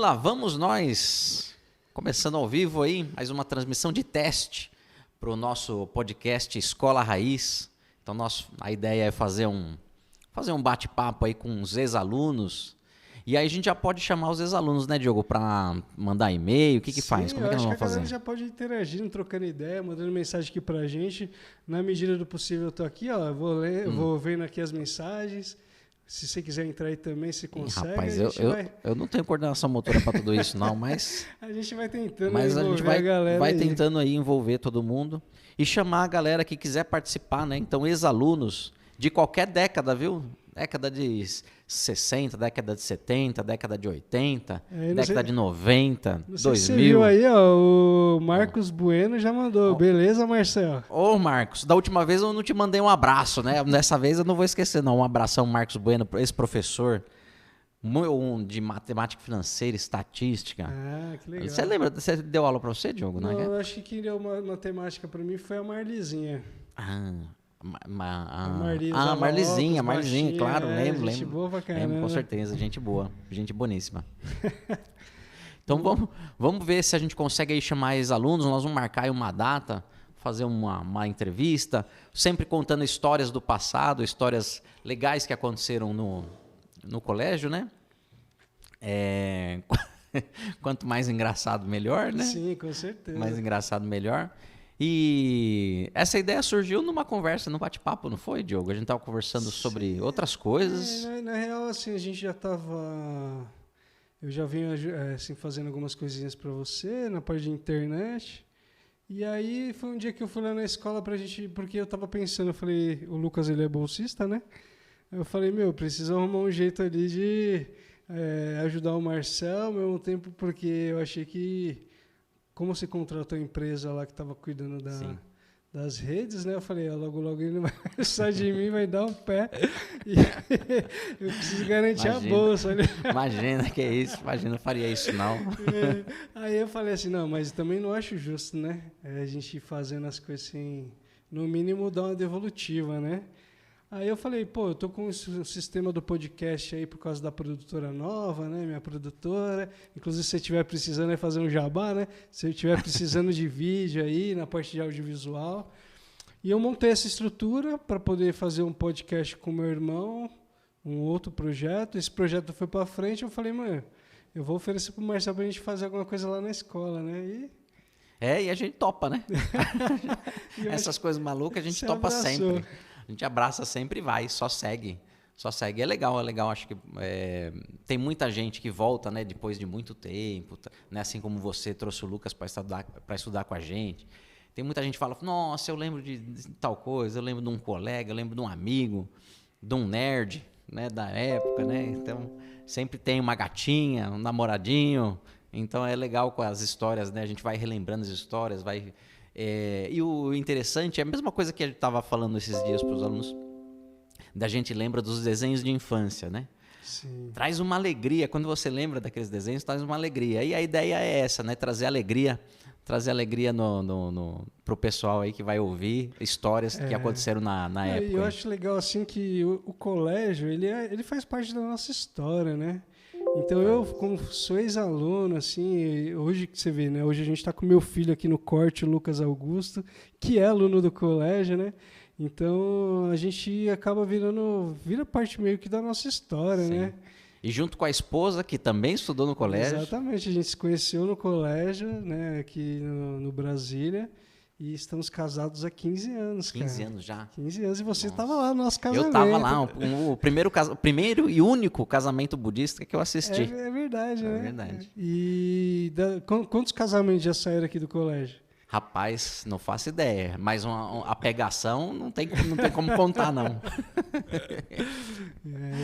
lá vamos nós, começando ao vivo aí, mais uma transmissão de teste para o nosso podcast Escola Raiz. Então, a ideia é fazer um bate-papo aí com os ex-alunos. E aí a gente já pode chamar os ex-alunos, né, Diogo, para mandar e-mail, o que faz? Como é que nós vamos fazer? A galera já pode ir interagindo, trocando ideia, mandando mensagem aqui pra gente. Na medida do possível eu tô aqui, ó, vou vendo aqui as mensagens. Se você quiser entrar aí também, se consegue. Rapaz, eu não tenho coordenação motora para tudo isso não, mas... a gente vai tentando mas a gente a galera vai aí. tentando aí envolver todo mundo e chamar a galera que quiser participar, né? Então, ex-alunos de qualquer década, viu? Década de 60, década de 70, década de 80, década de 90, não sei 2000. Se você viu aí, ó, o Marcos Bueno já mandou. Beleza, Marcelo? Ô, Marcos, da última vez eu não te mandei um abraço, né? Dessa vez eu não vou esquecer, não. Um abração, Marcos Bueno, esse professor de matemática financeira, estatística. Ah, que legal. Você lembra? Você deu aula para você, Diogo? Não, eu acho que quem deu matemática para mim foi a Marlizinha. Marlizinha, claro, lembro. Gente boa pra caramba. Lembro, com certeza, gente boa, gente boníssima. Então vamos ver se a gente consegue aí chamar ex-alunos, nós vamos marcar aí uma data, fazer uma entrevista, sempre contando histórias do passado, histórias legais que aconteceram no colégio, né? Quanto mais engraçado, melhor, né? Sim, com certeza. Mais engraçado, melhor. E essa ideia surgiu numa conversa, num bate-papo, não foi, Diogo? A gente estava conversando sobre outras coisas. Na real, assim, a gente já estava... Eu já venho assim, fazendo algumas coisinhas para você, na parte de internet. E aí foi um dia que eu fui lá na escola pra gente... Porque eu estava pensando, eu falei... O Lucas, ele é bolsista, né? Eu falei, preciso arrumar um jeito ali de ajudar o Marcel, ao mesmo tempo, porque eu achei que... Como você contratou a empresa lá que estava cuidando das redes, né? Eu falei, logo ele vai sair de mim, vai dar um pé. E eu preciso garantir a bolsa. Né? Imagina, que é isso. Imagina, eu faria isso não. Aí eu falei assim, não, mas também não acho justo, né? A gente ir fazendo as coisas assim, no mínimo dar uma devolutiva, né? Aí eu falei, eu tô com o sistema do podcast aí por causa da produtora nova, né? Minha produtora. Inclusive, se você estiver precisando é fazer um jabá, né? Se você estiver precisando de vídeo aí, na parte de audiovisual. E eu montei essa estrutura para poder fazer um podcast com meu irmão, um outro projeto. Esse projeto foi para frente, eu falei, eu vou oferecer pro Marcelo pra gente fazer alguma coisa lá na escola, né? E a gente topa, né? Essas coisas malucas a gente topa sempre. A gente abraça sempre e vai, só segue. É legal. Acho que tem muita gente que volta, né, depois de muito tempo, né, assim como você trouxe o Lucas para estudar com a gente. Tem muita gente que fala, nossa, eu lembro de tal coisa, eu lembro de um colega, eu lembro de um amigo, de um nerd, né, da época, né? Então, sempre tem uma gatinha, um namoradinho. Então, é legal com as histórias, né? A gente vai relembrando as histórias, vai... e o interessante é a mesma coisa que a gente estava falando esses dias para os alunos, da gente lembra dos desenhos de infância, né? Sim. Traz uma alegria, quando você lembra daqueles desenhos, traz uma alegria. E a ideia é essa, né? Trazer alegria para o pessoal aí que vai ouvir histórias que aconteceram na época. Eu acho legal assim que o colégio, ele faz parte da nossa história, né? Então eu, como sou ex-aluno, assim, hoje que você vê, né? Hoje a gente está com meu filho aqui no corte, o Lucas Augusto, que é aluno do colégio, né? Então a gente acaba vira parte meio que da nossa história, Sim. né? E junto com a esposa, que também estudou no colégio. Exatamente, a gente se conheceu no colégio, né? Aqui no Brasília. E estamos casados há 15 anos, 15 anos já. 15 anos, e você estava lá no nosso casamento. Eu estava lá, o primeiro e único casamento budista que eu assisti. É verdade, né? É verdade. E quantos casamentos já saíram aqui do colégio? Rapaz, não faço ideia, mas a pegação não tem como contar, não.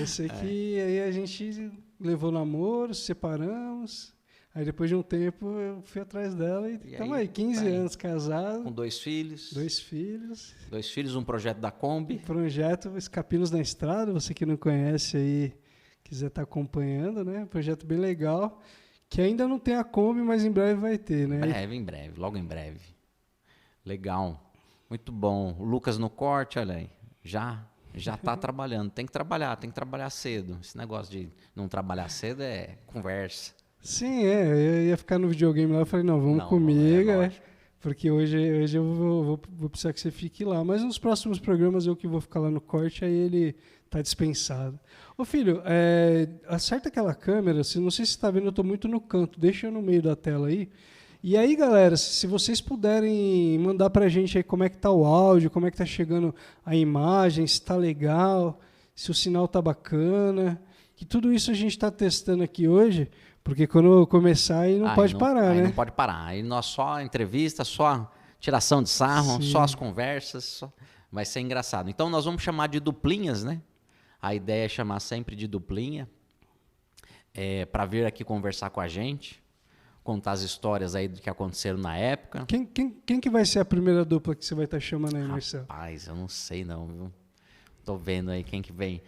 Eu sei que aí a gente levou namoro, separamos... Aí depois de um tempo eu fui atrás dela e estamos aí, 15 anos casados. Com 2 filhos. 2 filhos. 2 filhos, um projeto da Kombi. Projeto Escapinos na Estrada, você que não conhece aí, quiser estar acompanhando, né? Projeto bem legal, que ainda não tem a Kombi, mas em breve vai ter, né? Em breve, logo em breve. Legal, muito bom. O Lucas no corte, olha aí, já está trabalhando. Tem que trabalhar cedo. Esse negócio de não trabalhar cedo é conversa. Sim, eu ia ficar no videogame lá, eu falei, não, vamos comigo, porque hoje eu vou precisar que você fique lá. Mas nos próximos programas eu que vou ficar lá no corte, aí ele tá dispensado. Ô filho, acerta aquela câmera, não sei se você está vendo, eu estou muito no canto, deixa eu no meio da tela aí. E aí, galera, se vocês puderem mandar pra gente aí como é que tá o áudio, como é que tá chegando a imagem, se tá legal, se o sinal tá bacana, que tudo isso a gente está testando aqui hoje, porque quando começar aí não pode parar, né? Não pode parar. Aí nós só entrevista, só tiração de sarro, Sim. só as conversas, vai ser engraçado. Então nós vamos chamar de duplinhas, né? A ideia é chamar sempre de duplinha, para vir aqui conversar com a gente, contar as histórias aí do que aconteceram na época. Quem que vai ser a primeira dupla que você vai estar chamando aí, Marcelo? Rapaz, eu não sei não, viu? Tô vendo aí quem que vem.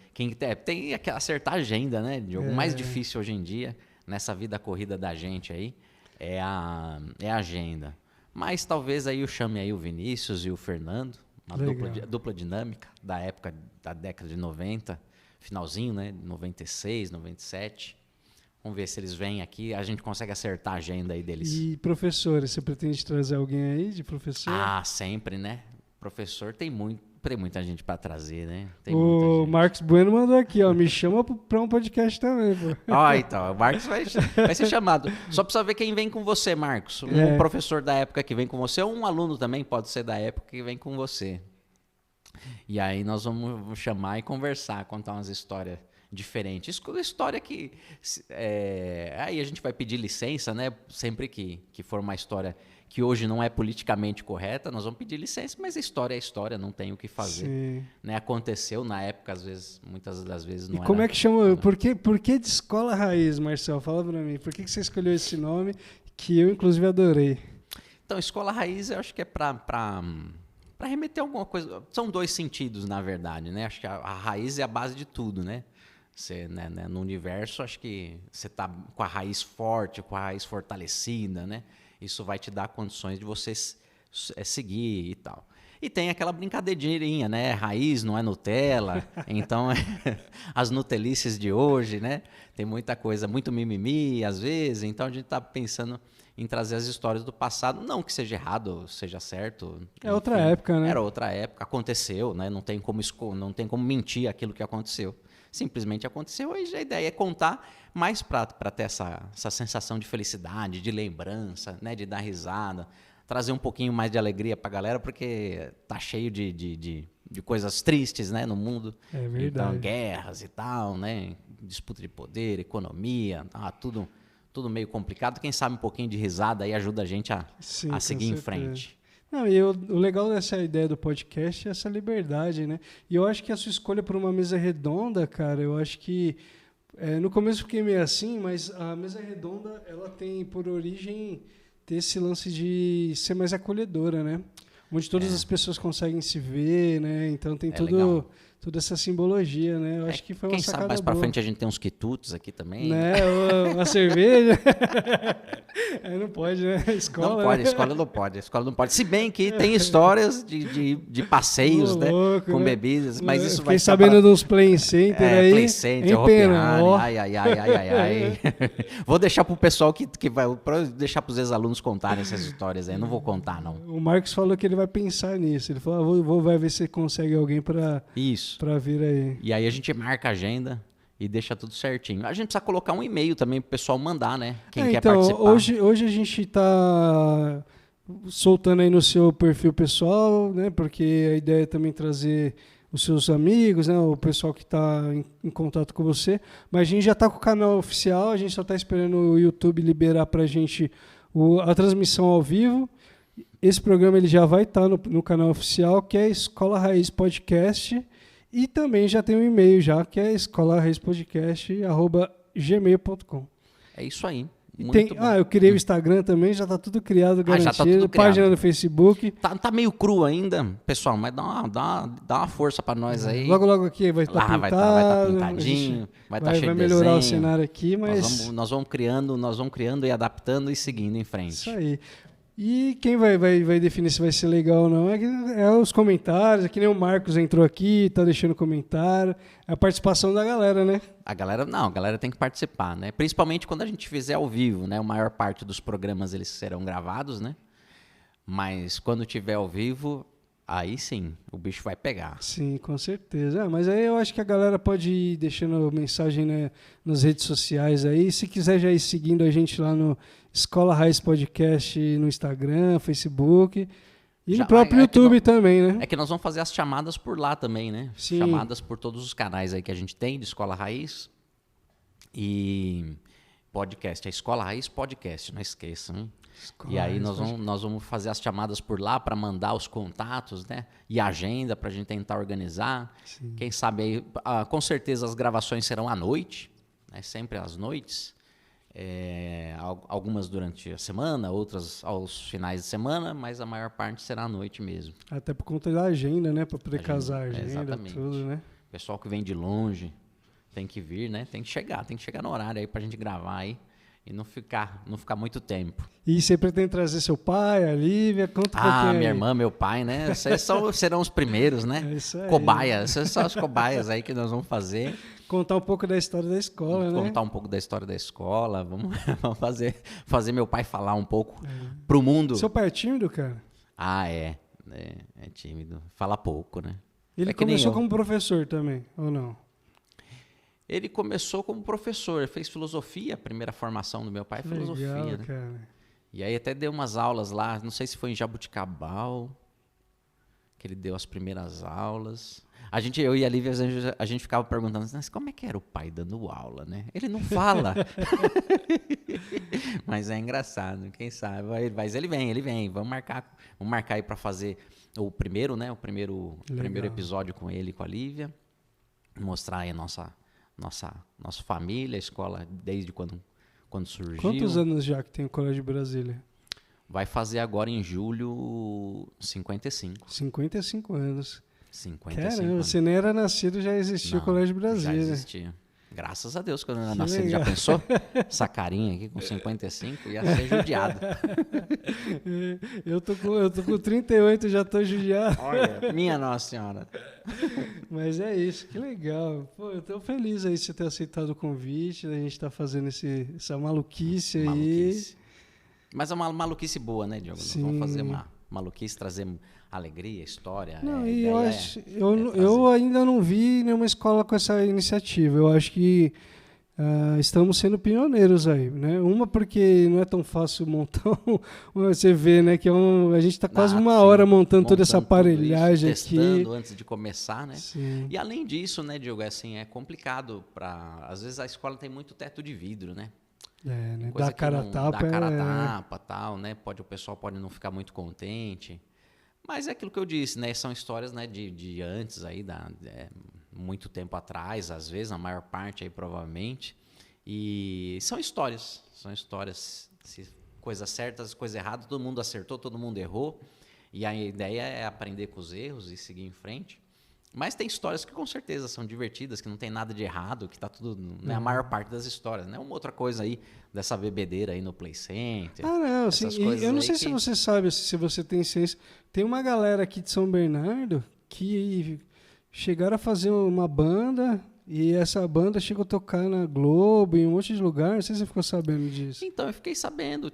Tem que acertar a agenda, né? O mais difícil hoje em dia, nessa vida corrida da gente aí, é a agenda. Mas talvez aí eu chame aí o Vinícius e o Fernando, uma dupla dinâmica da época da década de 90, finalzinho, né? 96, 97. Vamos ver se eles vêm aqui, a gente consegue acertar a agenda aí deles. E professores, você pretende trazer alguém aí de professor? Ah, sempre, né? Professor tem muita gente para trazer, né? O Marcos Bueno mandou aqui, ó, me chama para um podcast também, pô. Então, o Marcos vai ser chamado. Só precisa ver quem vem com você, Marcos. Um professor da época que vem com você, ou um aluno também pode ser da época que vem com você. E aí nós vamos chamar e conversar, contar umas histórias diferentes. História que... aí a gente vai pedir licença, né? Sempre que for uma história que hoje não é politicamente correta, nós vamos pedir licença, mas a história é história, não tem o que fazer. Sim. Né? Aconteceu na época, às vezes, muitas das vezes não era. E como é que chama? Por que de Escola Raiz, Marcelo? Fala pra mim. Por que você escolheu esse nome que eu, inclusive, adorei? Então, Escola Raiz, eu acho que é para remeter a alguma coisa. São dois sentidos, na verdade, né? Acho que a raiz é a base de tudo, né? Você, né, no universo, acho que você está com a raiz forte, com a raiz fortalecida, né? Isso vai te dar condições de você seguir e tal. E tem aquela brincadeirinha, né? Raiz não é Nutella. Então, as nutelices de hoje, né? Tem muita coisa, muito mimimi, às vezes. Então, a gente está pensando em trazer as histórias do passado. Não que seja errado, seja certo. É outra época, né? Era outra época. Aconteceu, né? Não tem como mentir aquilo que aconteceu. Simplesmente aconteceu, e a ideia é contar mais para ter essa sensação de felicidade, de lembrança, né, de dar risada, trazer um pouquinho mais de alegria para a galera, porque tá cheio de coisas tristes, né, no mundo. É verdade. Então, guerras e tal, né, disputa de poder, economia, tudo meio complicado. Quem sabe um pouquinho de risada aí ajuda a gente a seguir em frente. Não, e o legal dessa ideia do podcast é essa liberdade, né? E eu acho que a sua escolha por uma mesa redonda, cara, eu acho que no começo eu fiquei meio assim, mas a mesa redonda, ela tem por origem ter esse lance de ser mais acolhedora, né? Onde todas as pessoas conseguem se ver, né? Então tem toda essa simbologia, né? Eu acho que foi uma sacada sabe mais boa. pra frente a gente tem uns quitutes aqui também. Né? Uma cerveja. Não pode, né? Escola, não pode, né? A escola não pode. Se bem que tem histórias de passeios, né? Louco, com né? bebidos, mas isso Fiquei vai sabendo dos play center aí. Play center, pena. Ai. Vou deixar pro pessoal que vai, deixar pros ex-alunos contarem essas histórias aí. Não vou contar, não. O Marcos falou que ele vai pensar nisso. Ele falou, vai ver se consegue alguém para vir aí. E aí a gente marca a agenda e deixa tudo certinho. A gente precisa colocar um e-mail também pro pessoal mandar, né? Quem quer participar. Hoje a gente está soltando aí no seu perfil pessoal, né? Porque a ideia é também trazer os seus amigos, né? O pessoal que está em contato com você. Mas a gente já está com o canal oficial, a gente só está esperando o YouTube liberar para a gente a transmissão ao vivo. Esse programa ele já vai estar no canal oficial, que é Escola Raiz Podcast. E também já tem um e-mail já, que é escolaraizpodcast@gmail.com. É isso aí. Eu criei o Instagram também, já está tudo criado, garantido. Já tá tudo criado. Página no Facebook. Tá meio cru ainda, pessoal, mas dá uma força para nós aí. Logo aqui vai estar pintado. Vai estar pintadinho, vai estar cheio de desenho. Vai melhorar o cenário aqui, mas... Nós vamos criando e adaptando e seguindo em frente. Isso aí. E quem vai definir se vai ser legal ou não é os comentários, é que nem o Marcos entrou aqui, tá deixando comentário, é a participação da galera, né? A galera tem que participar, né? Principalmente quando a gente fizer ao vivo, né? A maior parte dos programas eles serão gravados, né? Mas quando tiver ao vivo, aí sim, o bicho vai pegar. Sim, com certeza. Mas aí eu acho que a galera pode ir deixando mensagem, né, nas redes sociais aí. Se quiser já ir seguindo a gente lá no Escola Raiz Podcast no Instagram, Facebook e no próprio YouTube também, né? É que nós vamos fazer as chamadas por lá também, né? Sim. Chamadas por todos os canais aí que a gente tem de Escola Raiz e podcast. É Escola Raiz Podcast, não esqueçam, hein? E aí nós vamos fazer as chamadas por lá para mandar os contatos, né? E a agenda para a gente tentar organizar. Sim. Quem sabe aí, com certeza as gravações serão à noite, né? Sempre às noites. Algumas durante a semana, outras aos finais de semana, mas a maior parte será à noite mesmo. Até por conta da agenda, né? Para poder casar a agenda, exatamente. Tudo, né? Pessoal que vem de longe tem que vir, né? Tem que chegar no horário aí para a gente gravar aí. E não ficar muito tempo. E você pretende trazer seu pai, a Lívia? Conta um pouquinho aí. Minha irmã, meu pai, né? Vocês serão os primeiros, né? É isso aí. Cobaias. Essas são as cobaias aí que nós vamos fazer. Contar um pouco da história da escola, né? Contar um pouco da história da escola. Vamos fazer meu pai falar um pouco pro mundo. Seu pai é tímido, cara? É tímido. Fala pouco, né? Ele começou como professor também, ou não? Ele começou como professor, ele fez filosofia, a primeira formação do meu pai é filosofia. Legal, né? Cara. E aí até deu umas aulas lá, não sei se foi em Jabuticabal, que ele deu as primeiras aulas. Eu e a Lívia, a gente ficava perguntando, mas como é que era o pai dando aula, né? Ele não fala. Mas é engraçado, quem sabe. Mas ele vem. Vamos marcar aí para fazer o primeiro, né? O primeiro episódio com ele e com a Lívia. Mostrar aí a nossa família, a escola, desde quando surgiu. Quantos anos já que tem o Colégio Brasília? Vai fazer agora em julho 55. 55 anos. 55 Caramba, anos. Você nem era nascido, já existia o Colégio Brasília. Já existia. Graças a Deus, quando eu era nascido, já pensou? Essa carinha aqui com 55 ia ser judiado. Eu tô com 38, já tô judiado. Olha, minha Nossa Senhora. Mas é isso, que legal. Pô, eu tô feliz aí de você ter aceitado o convite, a gente tá fazendo essa maluquice aí. Mas é uma maluquice boa, né, Diogo? Sim. Nós vamos fazer uma maluquice, trazer alegria, história. Não, e eu ainda não vi nenhuma escola com essa iniciativa. Eu acho que estamos sendo pioneiros aí, né? Uma porque não é tão fácil montar, você vê, né, que a gente está quase uma hora montando toda essa aparelhagem isso, aqui. Testando antes de começar, né? Sim. E além disso, né, Diogo, assim, é complicado às vezes a escola tem muito teto de vidro, né? Né? Dá cara a tapa, tal, né? O pessoal pode não ficar muito contente. Mas é aquilo que eu disse, né? São histórias, né, de antes aí, muito tempo atrás, às vezes, a maior parte aí provavelmente. E são histórias, coisas certas, coisas erradas, todo mundo acertou, todo mundo errou. E a ideia é aprender com os erros e seguir em frente. Mas tem histórias que com certeza são divertidas, que não tem nada de errado, que tá tudo, né, a maior parte das histórias, né? Uma outra coisa aí dessa bebedeira aí no Play Center. Não, sim, eu não sei se você sabe, se você tem ciência. Tem uma galera aqui de São Bernardo que chegaram a fazer uma banda e essa banda chegou a tocar na Globo, em um monte de lugar. Não sei se você ficou sabendo disso. Então, eu fiquei sabendo.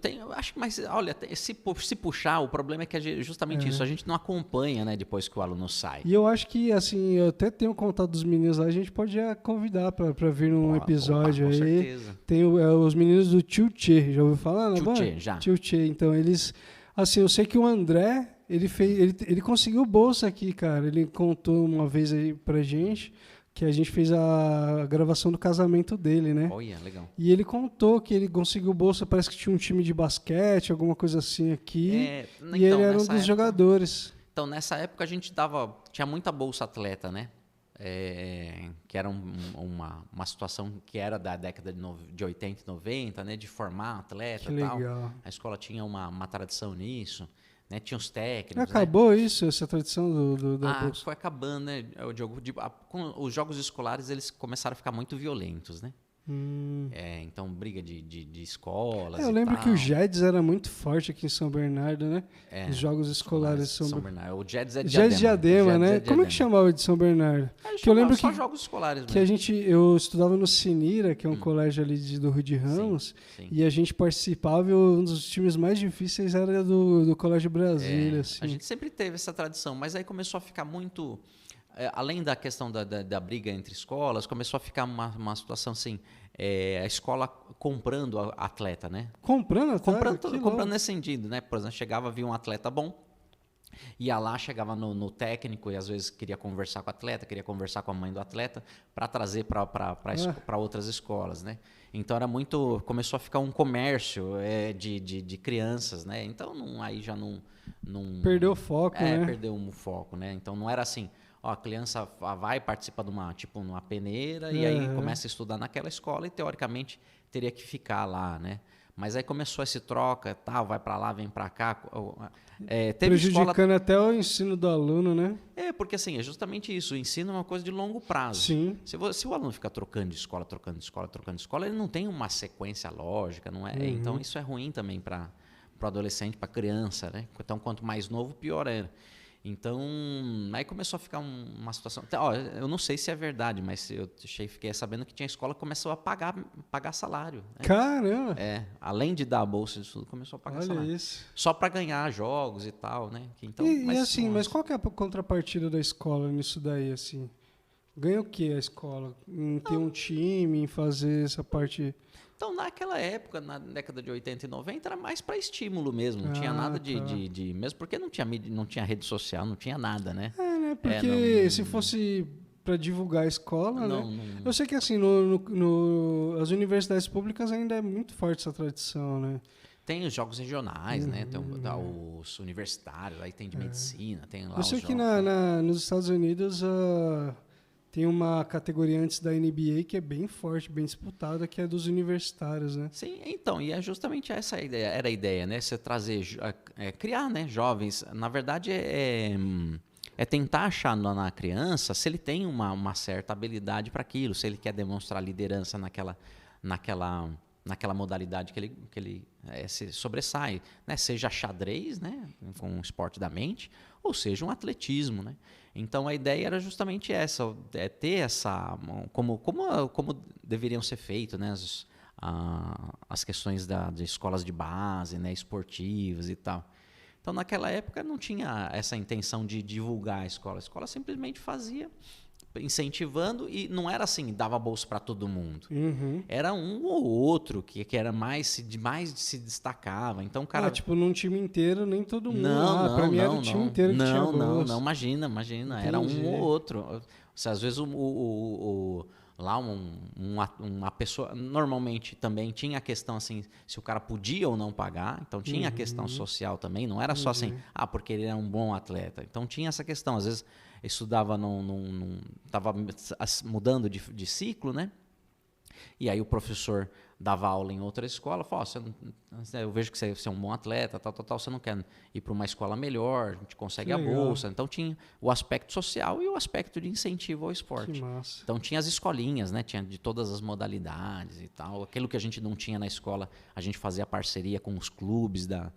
Mas olha, se puxar, o problema é que justamente isso, a gente não acompanha, né, depois que o aluno sai. E eu acho que, assim, eu até tenho contato dos meninos lá, a gente pode convidar para vir num episódio aí. Com certeza. Tem os meninos do Tio Tchê, já ouviu falar na banda? Tchê, já. Tio Tchê, então eles... Assim, eu sei que o André, ele conseguiu bolsa aqui, cara. Ele contou uma vez aí pra gente que a gente fez a gravação do casamento dele, né? Olha, legal. E ele contou que ele conseguiu bolsa, parece que tinha um time de basquete, alguma coisa assim aqui. Então, e ele era um dos jogadores. Então, nessa época a gente tinha muita bolsa atleta, né? Que era uma situação que era da década de 80 e 90, né? De formar atleta e tal. Legal. A escola tinha uma tradição nisso. Né? Tinha os técnicos. Acabou, né? Isso, essa tradição da bolsa? Foi acabando, né? Com os jogos escolares eles começaram a ficar muito violentos, né? Então, briga de escolas eu lembro que o JEDS era muito forte aqui em São Bernardo, né? Os jogos escolares de São Bernardo. O JEDS é JEDS Diadema, né? Como é que chamava de São Bernardo? Que eu lembro só jogos escolares mesmo. Que eu estudava no Sinira, que é um colégio ali do Rio de Ramos, sim. E a gente participava e um dos times mais difíceis era do Colégio Brasília. Assim. A gente sempre teve essa tradição, mas aí começou a ficar muito... além da questão da briga entre escolas, começou a ficar uma situação assim, a escola comprando atleta, né? Comprando atleta? Comprando nesse sentido, né? Por exemplo, via um atleta bom, ia lá, chegava no técnico e às vezes queria conversar com o atleta, queria conversar com a mãe do atleta para trazer para outras escolas, né? Então começou a ficar um comércio de crianças, né? Então aí já não perdeu o foco, né? Perdeu o foco, né? Então não era assim, a criança vai participar de numa peneira e aí começa a estudar naquela escola e teoricamente teria que ficar lá, né? Mas aí começou esse troca, vai para lá, vem para cá. Prejudicando até o ensino do aluno, né? Porque assim, é justamente isso. O ensino é uma coisa de longo prazo. Sim. Se o aluno fica trocando de escola, ele não tem uma sequência lógica, não é? Então isso é ruim também para o adolescente, para a criança, né? Então quanto mais novo, pior é. Então, aí começou a ficar uma situação... eu não sei se é verdade, mas eu fiquei sabendo que tinha escola que começou a pagar salário. Né? Caramba! Além de dar a bolsa de estudo, começou a pagar salário. Isso. Só para ganhar jogos e tal, né? Então, mas qual que é a contrapartida da escola nisso daí, assim? Ganha o que a escola? Em ter um time, em fazer essa parte... Então, naquela época, na década de 80 e 90, era mais para estímulo mesmo. Não tinha nada de... Mesmo porque não tinha rede social, não tinha nada, né? Né? Porque se fosse para divulgar a escola, né? Eu sei que assim, as universidades públicas ainda é muito forte essa tradição, né? Tem os jogos regionais, né? Tem os universitários, aí tem de medicina, tem lá eu sei que nos Estados Unidos... tem uma categoria antes da NBA que é bem forte, bem disputada, que é dos universitários, né? Sim, então, e é justamente essa a ideia, era a ideia, né? Você trazer, criar, né, jovens. Na verdade, é tentar achar na criança se ele tem uma certa habilidade para aquilo, se ele quer demonstrar liderança naquela modalidade que ele se sobressai, né? Seja xadrez, né, com o esporte da mente, ou seja um atletismo, né? Então a ideia era justamente essa, ter essa como deveriam ser feitas, né, as questões de escolas de base, né, esportivas e tal. Então naquela época não tinha essa intenção de divulgar a escola simplesmente fazia, incentivando, e não era assim, dava bolsa para todo mundo. Era um ou outro que era mais se destacava. Então, cara, tipo, num time inteiro, nem todo mundo. Não, mim era o time inteiro que tinha bolsa. Não, imagina. Entendi. Era um ou outro. Às vezes lá uma pessoa, normalmente também tinha a questão assim, se o cara podia ou não pagar, então tinha a questão social também, não era só assim, porque ele era um bom atleta. Então tinha essa questão, às vezes estudava estava mudando de ciclo, né? E aí o professor dava aula em outra escola, falou, eu vejo que você é um bom atleta, tal, você não quer ir para uma escola melhor, a gente consegue a bolsa. Então tinha o aspecto social e o aspecto de incentivo ao esporte. Que massa. Então tinha as escolinhas, né? Tinha de todas as modalidades e tal. Aquilo que a gente não tinha na escola, a gente fazia parceria com os clubes da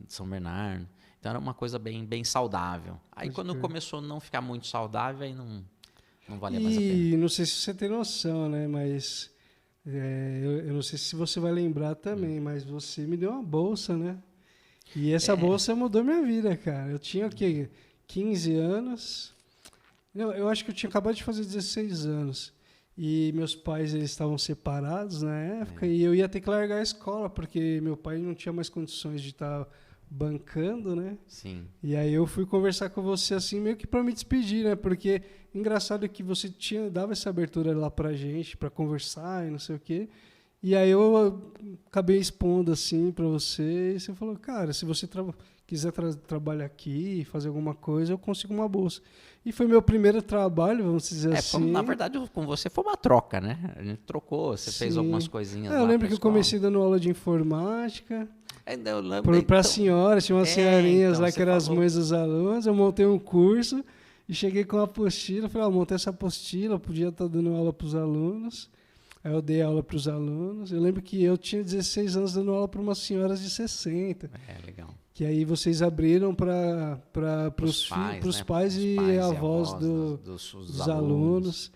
São Bernardo. Então era uma coisa bem saudável. Aí quando começou a não ficar muito saudável, aí não valia mais a pena. E não sei se você tem noção, né? Mas eu não sei se você vai lembrar também, mas você me deu uma bolsa, né? E essa bolsa mudou minha vida, cara. Eu tinha o quê? 15 anos. Não, eu acho que eu tinha acabado de fazer 16 anos. E meus pais, eles estavam separados na época, e eu ia ter que largar a escola, porque meu pai não tinha mais condições de estar bancando, né? Sim. E aí eu fui conversar com você assim, meio que para me despedir, né? Porque engraçado que você dava essa abertura lá pra gente, para conversar e não sei o quê. E aí eu acabei expondo assim para você, e você falou, cara, se você quiser trabalhar aqui, fazer alguma coisa, eu consigo uma bolsa. E foi meu primeiro trabalho, vamos dizer assim. Na verdade, com você foi uma troca, né? A gente trocou, você fez algumas coisinhas lá. Eu lembro que eu comecei dando aula de informática. Para então, senhoras, tinha umas senhorinhas lá que eram as mães dos alunos. Eu montei um curso e cheguei com uma apostila. Falei, montei essa apostila, podia estar dando aula para os alunos. Aí eu dei aula para os alunos. Eu lembro que eu tinha 16 anos dando aula para umas senhoras de 60. Legal. Que aí vocês abriram para os pais e avós dos alunos.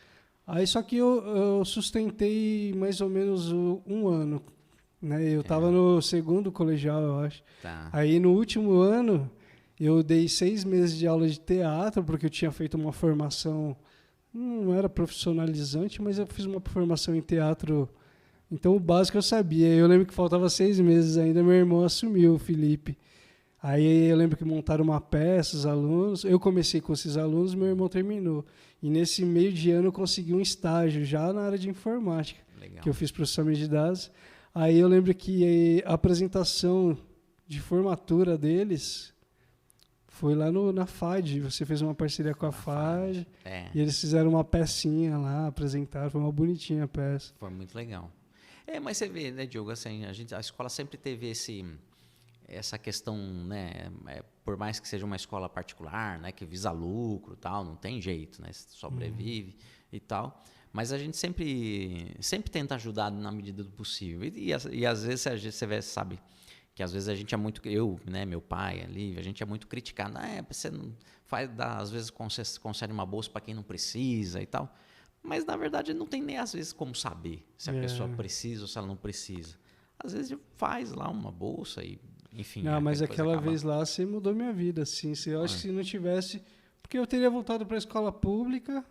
Aí só que eu sustentei mais ou menos um ano. Né? Eu estava no segundo colegial, eu acho. Tá. Aí no último ano eu dei 6 meses de aula de teatro, porque eu tinha feito uma formação, não era profissionalizante, mas eu fiz uma formação em teatro. Então o básico eu sabia. Eu lembro que faltava 6 meses ainda, meu irmão assumiu, o Felipe. Aí eu lembro que montaram uma peça, os alunos. Eu comecei com esses alunos, meu irmão terminou. E nesse meio de ano eu consegui um estágio já na área de informática, Legal. Que eu fiz processamento de dados. Aí eu lembro que a apresentação de formatura deles foi lá na FAD. Você fez uma parceria com a FAD. E eles fizeram uma pecinha lá, apresentaram. Foi uma bonitinha a peça. Foi muito legal. Mas você vê, né, Diogo, assim, a escola sempre teve essa questão, né, por mais que seja uma escola particular, né, que visa lucro, tal, não tem jeito, né, sobrevive e tal, mas a gente sempre tenta ajudar na medida do possível e às vezes você sabe que às vezes a gente é muito, né, meu pai ali, a gente é muito criticado, você não às vezes concede uma bolsa para quem não precisa e tal, mas na verdade não tem nem às vezes como saber se a pessoa precisa ou se ela não precisa. Às vezes faz lá uma bolsa e enfim. Não, mas aquela vez lá você mudou minha vida, assim. Eu acho que se não tivesse, porque eu teria voltado para a escola pública,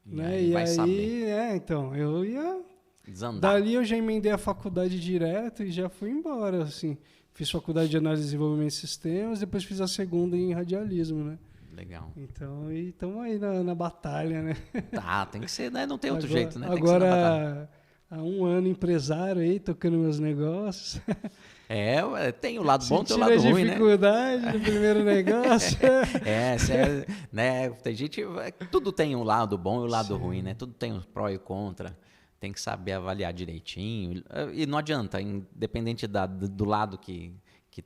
né? E aí, então, eu ia desandar. Dali eu já emendei a faculdade direto e já fui embora, assim. Fiz faculdade de análise e desenvolvimento de sistemas, depois fiz a segunda em radialismo, né? Legal. Então, e estamos aí na batalha, né? Tá, tem que ser, né? Não tem outro jeito, né? Tem agora, há um ano empresário aí, tocando meus negócios. Tem o lado bom e tem o lado ruim, né? Dificuldade no primeiro negócio. Né? Tem gente, tudo tem um lado bom e o lado ruim, né? Tudo tem um pró e contra. Tem que saber avaliar direitinho. E não adianta, independente do lado que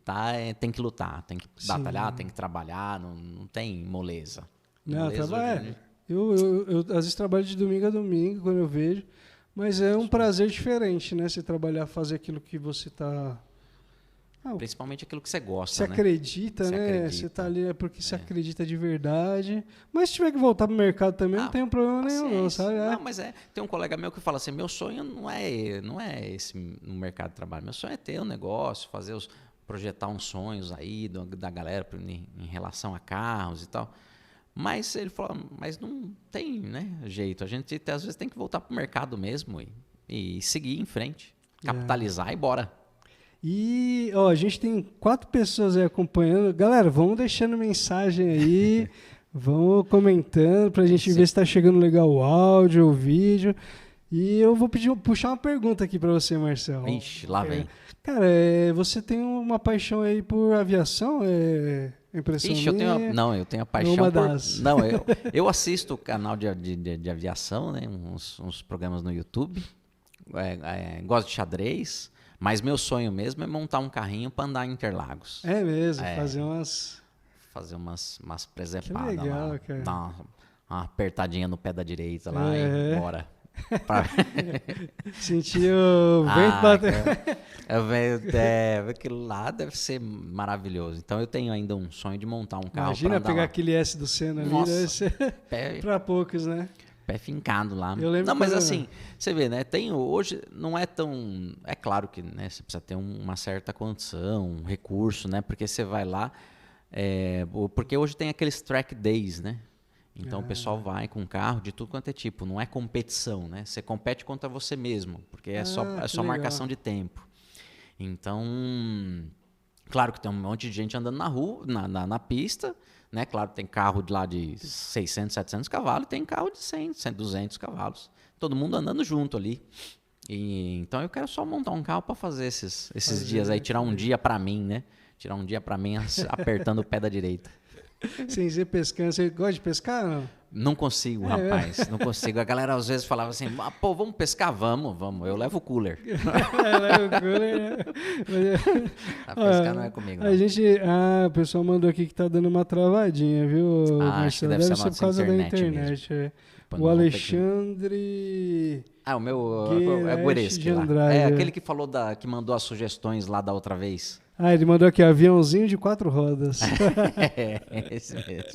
tá, tem que lutar, tem que batalhar, tem que trabalhar, não tem moleza. Não, trabalho. Eu às vezes trabalho de domingo a domingo, quando eu vejo, mas é um prazer diferente, né? Você trabalhar, fazer aquilo que você está... Principalmente aquilo que você gosta, você acredita, né? Você está ali porque você acredita de verdade. Mas se tiver que voltar para o mercado também, não tem um problema nenhum, não, sabe? Não, mas tem um colega meu que fala assim, meu sonho não é esse no mercado de trabalho, meu sonho é ter um negócio, projetar uns sonhos aí da galera em relação a carros e tal. Mas ele falou, mas não tem, né, jeito. A gente às vezes tem que voltar para o mercado mesmo e seguir em frente, capitalizar e bora. E a gente tem 4 pessoas aí acompanhando. Galera, vamos deixando mensagem aí, vamos comentando pra gente ver se tá chegando legal o áudio, o vídeo. E eu vou puxar uma pergunta aqui pra você, Marcelo. Ixi, lá vem. Cara, você tem uma paixão aí por aviação? Impressão Ixi, minha? eu tenho a paixão eu assisto o canal de aviação, né? Uns programas no YouTube. Gosto de xadrez. Mas meu sonho mesmo é montar um carrinho para andar em Interlagos. É mesmo, fazer umas presepadas lá. Legal, cara. Dar uma apertadinha no pé da direita lá e bora. Sentir o vento bater. Aquilo lá deve ser maravilhoso. Então eu tenho ainda um sonho de montar um carro. Imagina pegar lá. Aquele S do Senna ali, deve ser para poucos, né? Pé fincado lá. Eu lembro. Não, mas assim, você vê, né? Hoje não é tão... É claro que, né, você precisa ter uma certa condição, um recurso, né? Porque você vai lá... porque hoje tem aqueles track days, né? Então o pessoal vai com carro de tudo quanto é tipo. Não é competição, né? Você compete contra você mesmo, porque é só marcação de tempo. Então, claro que tem um monte de gente andando na rua, na pista, né? Claro, tem carro de lá de 600, 700 cavalos e tem carro de 100, 200 cavalos. Todo mundo andando junto ali. Então eu quero só montar um carro para fazer esses dias aí, tirar um dia para mim, né? Tirar um dia para mim apertando o pé da direita. Sem ser pescando. Você gosta de pescar, não? Não consigo, rapaz. Não consigo. A galera às vezes falava assim, vamos pescar? Vamos. Eu levo o cooler. Leva o cooler, né? A pescar não é comigo, não. O pessoal mandou aqui que tá dando uma travadinha, viu, Acho que deve ser por causa da internet. O Alexandre... O meu é Guereschi lá. É aquele que falou que mandou as sugestões lá da outra vez. Ele mandou aqui, aviãozinho de 4 rodas. Esse mesmo.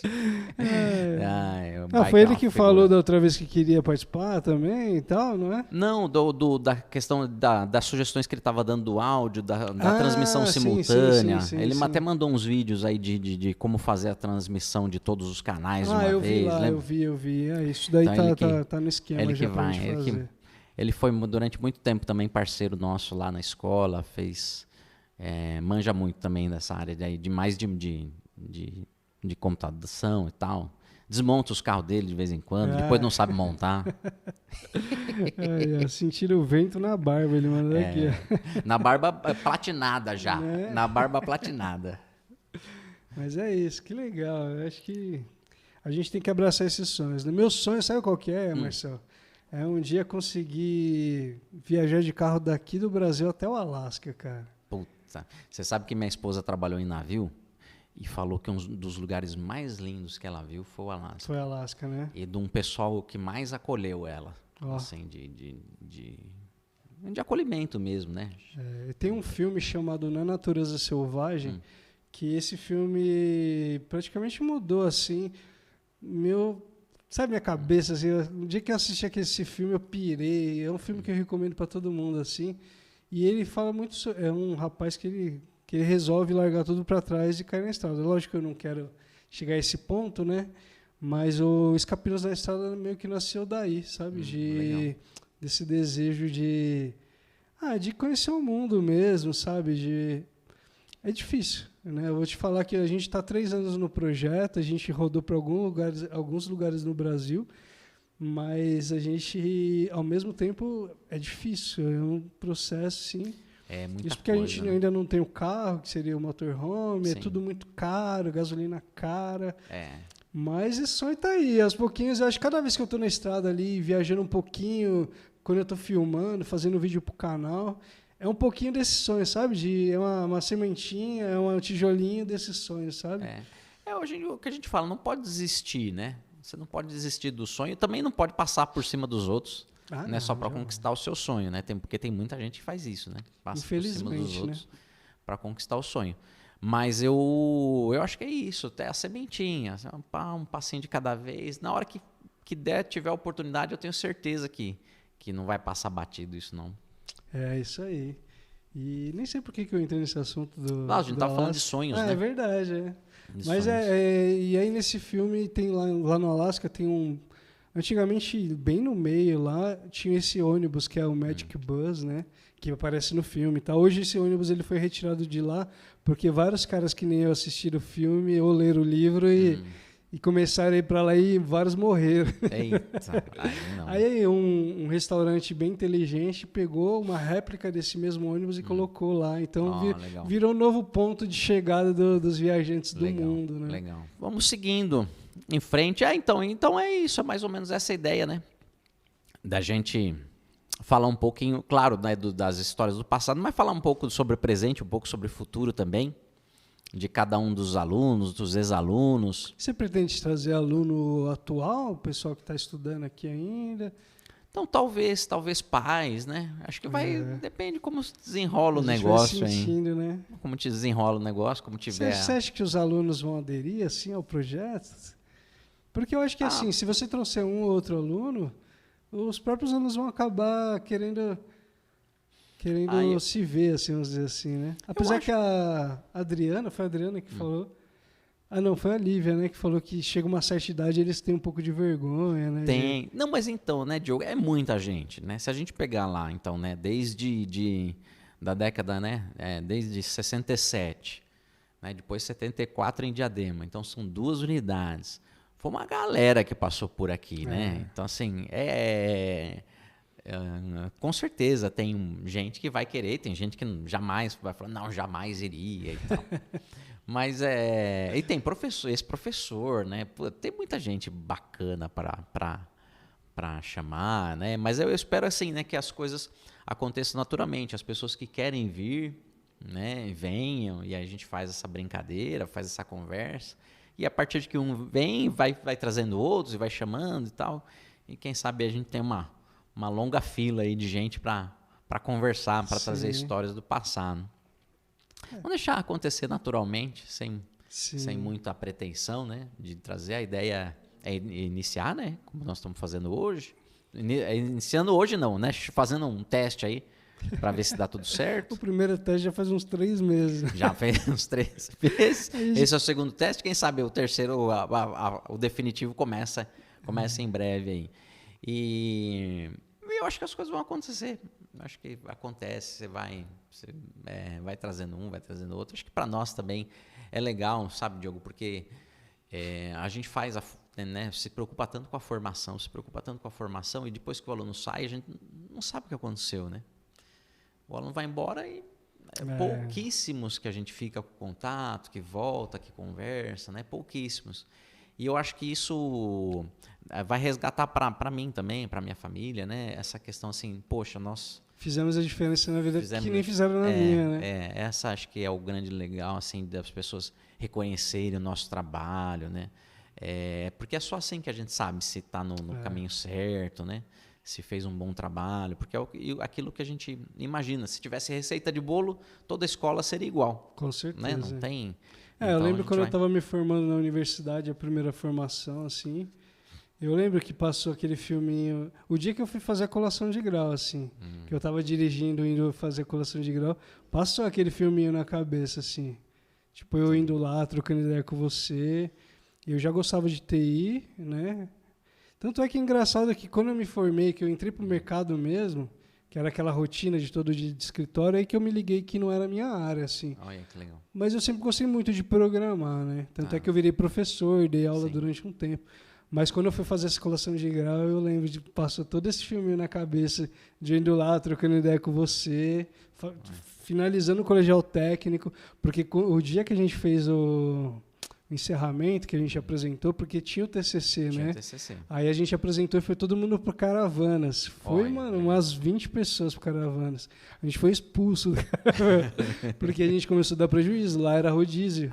Foi ele que falou da outra vez que queria participar também e tal, não é? Não, da questão das sugestões que ele estava dando do áudio, da transmissão simultânea. Sim, ele até mandou uns vídeos aí de como fazer a transmissão de todos os canais de uma eu vez. Vi lá, eu vi. Isso daí então tá no esquema ele já que pra vai, gente fazer. Ele foi durante muito tempo também parceiro nosso lá na escola, manja muito também dessa área de mais de computação e tal. Desmonta os carros dele de vez em quando, depois não sabe montar. Sentir o vento na barba, ele mandou aqui. Na barba platinada já, na barba platinada. Mas é isso, que legal. Eu acho que a gente tem que abraçar esses sonhos. Meu sonho, sabe qual que é, Marcelo? É um dia conseguir viajar de carro daqui do Brasil até o Alasca, cara. Puta, você sabe que minha esposa trabalhou em navio e falou que um dos lugares mais lindos que ela viu foi o Alasca. Foi o Alasca, né? E de um pessoal que mais acolheu ela, assim, de acolhimento mesmo, né? Tem um filme chamado Na Natureza Selvagem, que esse filme praticamente mudou, assim, sabe, minha cabeça, assim, no dia que eu assisti esse filme eu pirei. É um filme que eu recomendo para todo mundo, assim. E ele fala muito é um rapaz que ele resolve largar tudo para trás e cair na estrada. Lógico que eu não quero chegar a esse ponto, né? Mas o Escapinos da Estrada meio que nasceu daí, sabe? Desse desejo de conhecer o mundo mesmo, sabe? É difícil, né? Eu vou te falar que a gente está 3 anos no projeto, a gente rodou para alguns lugares no Brasil, mas a gente, ao mesmo tempo, é difícil, é um processo, sim. É muita Isso porque coisa, a gente né? ainda não tem o carro, que seria o motorhome, é tudo muito caro, gasolina cara. Mas esse sonho tá aí, aos pouquinhos. Eu acho que cada vez que eu tô na estrada ali, viajando um pouquinho, quando eu tô filmando, fazendo vídeo pro canal, é um pouquinho desse sonho, sabe? É uma sementinha, é um tijolinho desse sonho, sabe? Hoje o que a gente fala, não pode desistir, né? Você não pode desistir do sonho, também não pode passar por cima dos outros, né? Só para conquistar o seu sonho, né? Porque tem muita gente que faz isso, né? Passa por cima dos outros para conquistar o sonho. Mas eu acho que é isso, até a sementinha, um passinho de cada vez. Na hora que tiver a oportunidade, eu tenho certeza que não vai passar batido isso, não. É isso aí. E nem sei por que eu entrei nesse assunto a gente tá falando de sonhos, né? É verdade, Mas e aí nesse filme tem lá no Alasca tem antigamente bem no meio lá tinha esse ônibus que é o Magic Bus, né? Que aparece no filme, tá? Hoje esse ônibus ele foi retirado de lá porque vários caras que nem eu assistiram o filme ou leram o livro e começaram a ir para lá e vários morreram. Eita, aí um restaurante bem inteligente pegou uma réplica desse mesmo ônibus e colocou lá. Então virou um novo ponto de chegada dos viajantes do mundo, né? Legal. Vamos seguindo em frente. Então é isso, é mais ou menos essa ideia, né? Da gente falar um pouquinho, claro, né, das histórias do passado, mas falar um pouco sobre o presente, um pouco sobre o futuro também. De cada um dos alunos, dos ex-alunos. Você pretende trazer aluno atual, o pessoal que está estudando aqui ainda? Então, talvez pais, né? Acho que depende como se desenrola o negócio, sentindo, né? Como te desenrola o negócio, como tiver. Você acha que os alunos vão aderir assim ao projeto? Porque eu acho que assim, se você trouxer um ou outro aluno, os próprios alunos vão acabar querendo se ver, assim, vamos dizer assim, né? Apesar que a Adriana, foi a Adriana que falou... não, foi a Lívia, né? Que falou que chega uma certa idade eles têm um pouco de vergonha, né? Tem. Não, mas então, né, Diogo? É muita gente, né? Se a gente pegar lá, então, né? Desde da década, né? Desde 67, né? Depois 74 em Diadema. Então, são 2 unidades. Foi uma galera que passou por aqui, né? Então, assim, com certeza tem gente que vai querer, tem gente que jamais vai falar, não, jamais iria e tal. Mas e tem esse professor, né? Tem muita gente bacana para chamar, né? Mas eu espero assim, né, que as coisas aconteçam naturalmente, as pessoas que querem vir, né, venham e a gente faz essa brincadeira, faz essa conversa e a partir de que um vem, vai trazendo outros e vai chamando e tal. e quem sabe a gente tem uma longa fila aí de gente para conversar, para trazer histórias do passado. Vamos deixar acontecer naturalmente, sem muita pretensão, né? De trazer a ideia, iniciar, né? Como nós estamos fazendo hoje. Iniciando hoje não, né? Fazendo um teste aí, para ver se dá tudo certo. O primeiro teste já faz uns 3 meses. Já fez uns 3 meses. Esse é o segundo teste. Quem sabe o terceiro, o definitivo começa em breve aí. E eu acho que as coisas vão acontecer. Eu acho que acontece, você vai trazendo um, vai trazendo outro. Acho que para nós também é legal, sabe, Diogo? Porque a gente faz, né, se preocupa tanto com a formação, e depois que o aluno sai, a gente não sabe o que aconteceu, né? O aluno vai embora e pouquíssimos que a gente fica com contato, que volta, que conversa, né? Pouquíssimos. E eu acho que isso vai resgatar para mim também, para minha família, né? Essa questão assim, poxa, nós fizemos a diferença na vida que nem fizeram na minha, né? Essa acho que é o grande legal, assim, das pessoas reconhecerem o nosso trabalho, né? Porque é só assim que a gente sabe se está no caminho certo, né? Se fez um bom trabalho, porque é aquilo que a gente imagina. Se tivesse receita de bolo, toda a escola seria igual. Com certeza. Né? Não tem... Então, eu lembro quando eu estava me formando na universidade, a primeira formação, assim, eu lembro que passou aquele filminho, o dia que eu fui fazer a colação de grau, assim, que eu estava dirigindo, indo fazer a colação de grau, passou aquele filminho na cabeça, assim, tipo, eu indo lá, trocando ideia com você, eu já gostava de TI, né? Tanto é que é engraçado que quando eu me formei, que eu entrei pro mercado mesmo, que era aquela rotina de todo dia de escritório, aí que eu me liguei que não era a minha área, assim. Olha, que legal. Mas eu sempre gostei muito de programar, né? Tanto é que eu virei professor, dei aula durante um tempo. Mas quando eu fui fazer essa colação de grau, eu lembro de passou todo esse filme na cabeça, de indo lá, trocando ideia com você, finalizando o colegial técnico, porque o dia que a gente fez o encerramento que a gente apresentou, porque tinha o TCC, né? Aí a gente apresentou e foi todo mundo para Caravanas. Foi, umas 20 pessoas para Caravanas. A gente foi expulso do Caravanas, porque a gente começou a dar prejuízo. Lá era rodízio.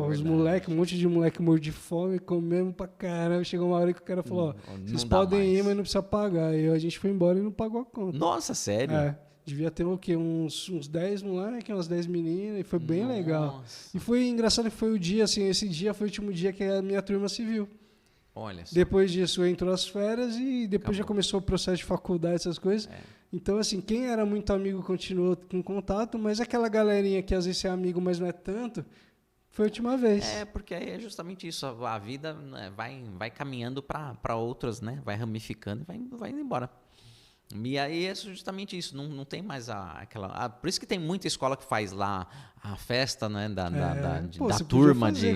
Os moleques, um monte de moleque morto de fome, comendo pra caramba. Chegou uma hora que o cara falou, vocês podem ir, mas não precisa pagar. E a gente foi embora e não pagou a conta. Nossa, sério? Devia ter o quê? Uns 10 moleques, umas 10 meninas, e foi bem legal. E foi engraçado que foi o dia, assim, esse dia foi o último dia que a minha turma se viu. Olha só. Depois disso entrou as férias e depois já começou o processo de faculdade, essas coisas. Então, assim, quem era muito amigo continuou com contato, mas aquela galerinha que às vezes é amigo, mas não é tanto, foi a última vez. Porque é justamente isso, a vida, né, vai caminhando para outras, né? Vai ramificando e vai indo embora. E aí é justamente isso, não tem mais aquela... por isso que tem muita escola que faz lá a festa, né, da turma de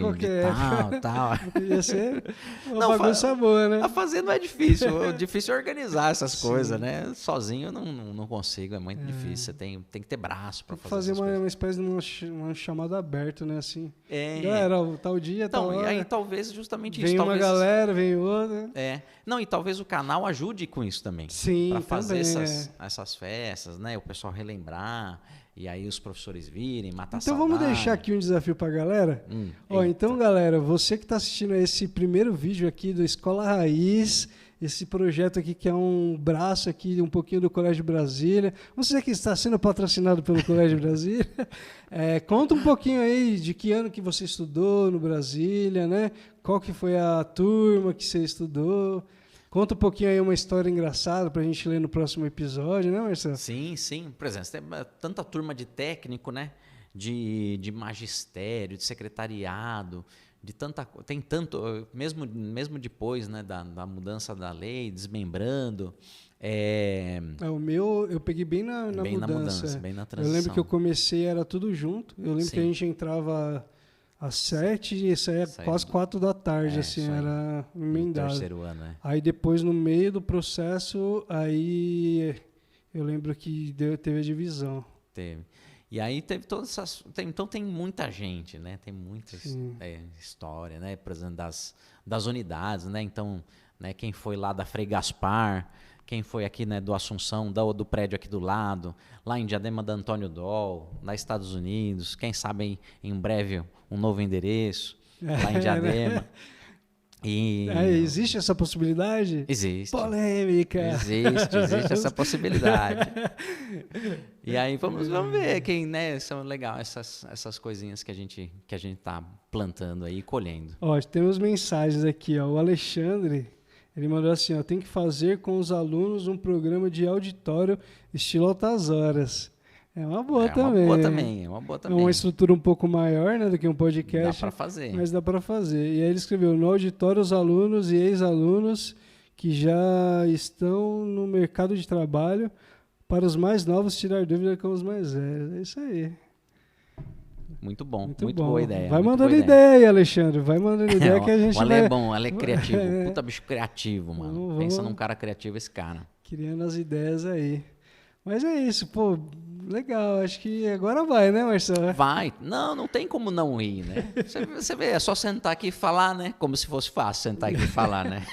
tal. Podia ser uma bagunça boa, né? A fazer não é difícil, difícil é organizar essas coisas, né? Sozinho eu não consigo, é muito difícil, você tem que ter braço para fazer uma espécie de uma chamada aberta, né, assim. Galera, tal dia, tal hora. E aí talvez justamente isso. Vem uma galera, vem outra. Não, e talvez o canal ajude com isso também. Sim, para fazer essas festas, né? O pessoal relembrar, e aí os professores virem, matar então saudade. Vamos deixar aqui um desafio para a galera? Então, galera, você que está assistindo esse primeiro vídeo aqui do Escola Raiz, esse projeto aqui que é um braço aqui, um pouquinho do Colégio Brasília. Você que está sendo patrocinado pelo Colégio Brasília, conta um pouquinho aí de que ano que você estudou no Brasília, né? Qual que foi a turma que você estudou? Conta um pouquinho aí uma história engraçada para a gente ler no próximo episódio, né, Marcelo? Sim. Por exemplo, tem tanta turma de técnico, né? De magistério, de secretariado, tem tanto, mesmo depois, né, da mudança da lei, desmembrando. O meu, eu peguei bem na mudança. Bem na transição. Eu lembro que eu comecei, era tudo junto. Eu lembro que a gente entrava às 7 e saía quase 4 da tarde, assim, era emendado. No terceiro ano, né? Aí depois, no meio do processo, aí eu lembro que teve a divisão. Teve. E aí teve todas essas... Então tem muita gente, né? Tem muita história, né? Por exemplo, das unidades, né? Então, né, quem foi lá da Frei Gaspar, quem foi aqui, né, do Assunção, do prédio aqui do lado, lá em Diadema da Antônio Doll, lá Estados Unidos, quem sabe em breve um novo endereço, lá em Diadema. Existe essa possibilidade? Existe. Polêmica. Existe essa possibilidade. E aí vamos ver quem, né? São legal essas coisinhas que a gente tá plantando aí e colhendo. Ó, temos mensagens aqui, ó. O Alexandre, ele mandou assim, ó, tem que fazer com os alunos um programa de auditório estilo Altas Horas. É uma boa também. É uma boa também. É uma estrutura um pouco maior, né, do que um podcast. Dá para fazer. Mas dá para fazer. E aí ele escreveu, no auditório, os alunos e ex-alunos que já estão no mercado de trabalho, para os mais novos tirar dúvida com os mais velhos. É isso aí. Muito bom. Muito boa ideia. Vai mandando ideia aí, Alexandre. Vai mandando ideia que a gente vai... O Ale é bom, o Ale é criativo. Puta bicho criativo, mano. Pensa num cara criativo, esse cara. Criando as ideias aí. Mas é isso, pô, legal, acho que agora vai, né, Marcelo? Vai, não tem como não ir, né? Você vê, é só sentar aqui e falar, né? Como se fosse fácil sentar aqui e falar, né?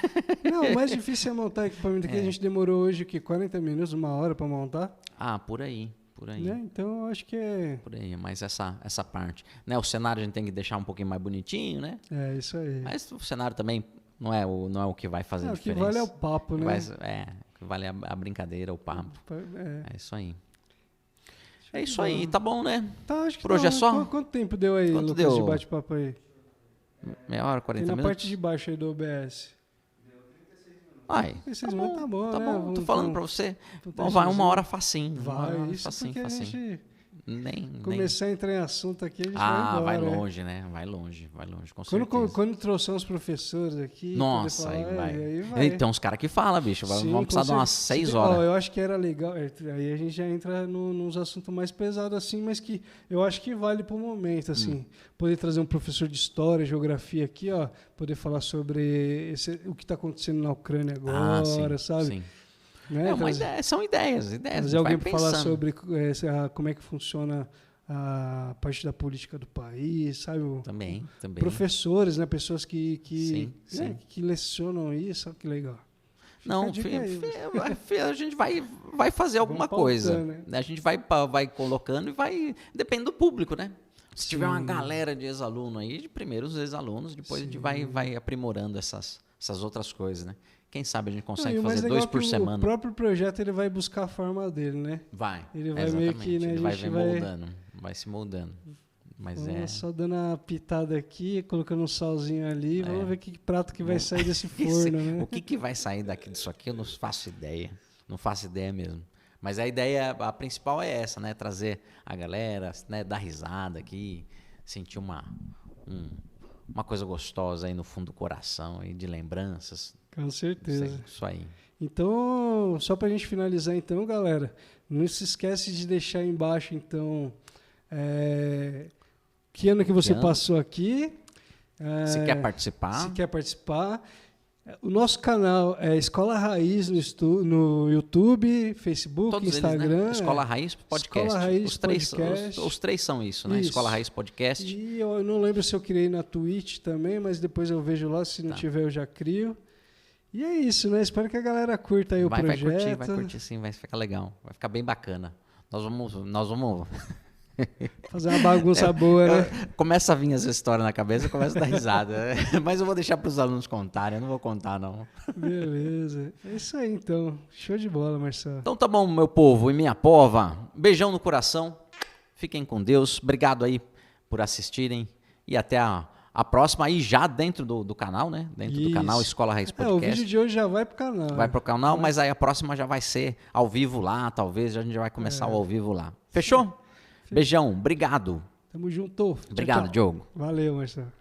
Não, o mais difícil é montar equipamento aqui, a gente demorou hoje, 40 minutos, 1 hora para montar? Ah, por aí. Né? Então, acho que é... Por aí, mas essa parte, né? O cenário a gente tem que deixar um pouquinho mais bonitinho, né? É, isso aí. Mas o cenário também não é o que vai fazer diferença. O que vale é o papo, né? O que vale é a brincadeira, o papo. É isso aí. É isso bom. Aí, tá bom, né? Tá, acho que por hoje é só? Quanto tempo deu aí, Lucas, de bate-papo aí? Meia hora, 40 minutos? Na parte de baixo aí do OBS. Ai, 36 minutos tá bom, tá né? bom, tô falando pra você. Bom, vai 1 hora facinho. Vai, isso facinho, porque facinho. a gente nem começar a entrar em assunto aqui, a gente vai embora. Vai longe, né? Vai longe, com certeza. Quando trouxer os professores aqui... Nossa, falar, aí vai. Então, os caras que falam, bicho. Vamos precisar de umas 6 horas. Eu acho que era legal. Aí a gente já entra nos assuntos mais pesados, assim, mas que eu acho que vale pro momento, assim. Poder trazer um professor de história, geografia aqui, ó. Poder falar sobre o que está acontecendo na Ucrânia agora, sabe? Sim. Né? São ideias. Trazer alguém para falar sobre como é que funciona a parte da política do país, sabe? Também. Professores, né? Pessoas que lecionam isso, olha que legal. Não, a gente vai fazer alguma coisa. Né? A gente vai colocando e vai... Depende do público, né? Se tiver uma galera de ex-aluno aí, primeiro os ex-alunos, depois a gente vai aprimorando essas outras coisas, né? Quem sabe a gente consegue fazer 2 por semana. O próprio projeto ele vai buscar a forma dele, né? Ele vai meio que, né, ele vai se moldando. Mas só dando a pitada aqui, colocando um salzinho ali, vamos ver que prato que vai sair desse forno, né? O que vai sair disso aqui, eu não faço ideia. Não faço ideia mesmo. Mas a ideia, a principal é essa, né? Trazer a galera, né? Dar risada aqui, sentir uma coisa gostosa aí no fundo do coração, aí, de lembranças. Com certeza. Isso aí. Então, só pra gente finalizar então, galera, não se esquece de deixar aí embaixo, então, que ano que você passou aqui. Se quer participar. O nosso canal é Escola Raiz no YouTube, Facebook, todos Instagram. Eles, né? Escola Raiz Podcast. Escola Raiz Podcast. Os 3 são isso, né? Isso. Escola Raiz Podcast. E eu não lembro se eu criei na Twitch também, mas depois eu vejo lá, se não tiver eu já crio. E é isso, né? Espero que a galera curta aí o projeto. Vai curtir sim, vai ficar legal. Vai ficar bem bacana. Nós vamos... fazer uma bagunça boa, né? Começa a vir as histórias na cabeça, começa a dar risada. Mas eu vou deixar para os alunos contarem, eu não vou contar, não. Beleza. É isso aí, então. Show de bola, Marcelo. Então tá bom, meu povo e minha pova. Beijão no coração. Fiquem com Deus. Obrigado aí por assistirem. E até a próxima aí já dentro do canal, né? Dentro do canal Escola Raiz Podcast. O vídeo de hoje já vai pro canal. Vai pro canal, mas aí a próxima já vai ser ao vivo lá, talvez. A gente já vai começar o ao vivo lá. Fechou? Beijão, obrigado. Tamo junto. Obrigado, tchau. Diogo. Valeu, Marcelo.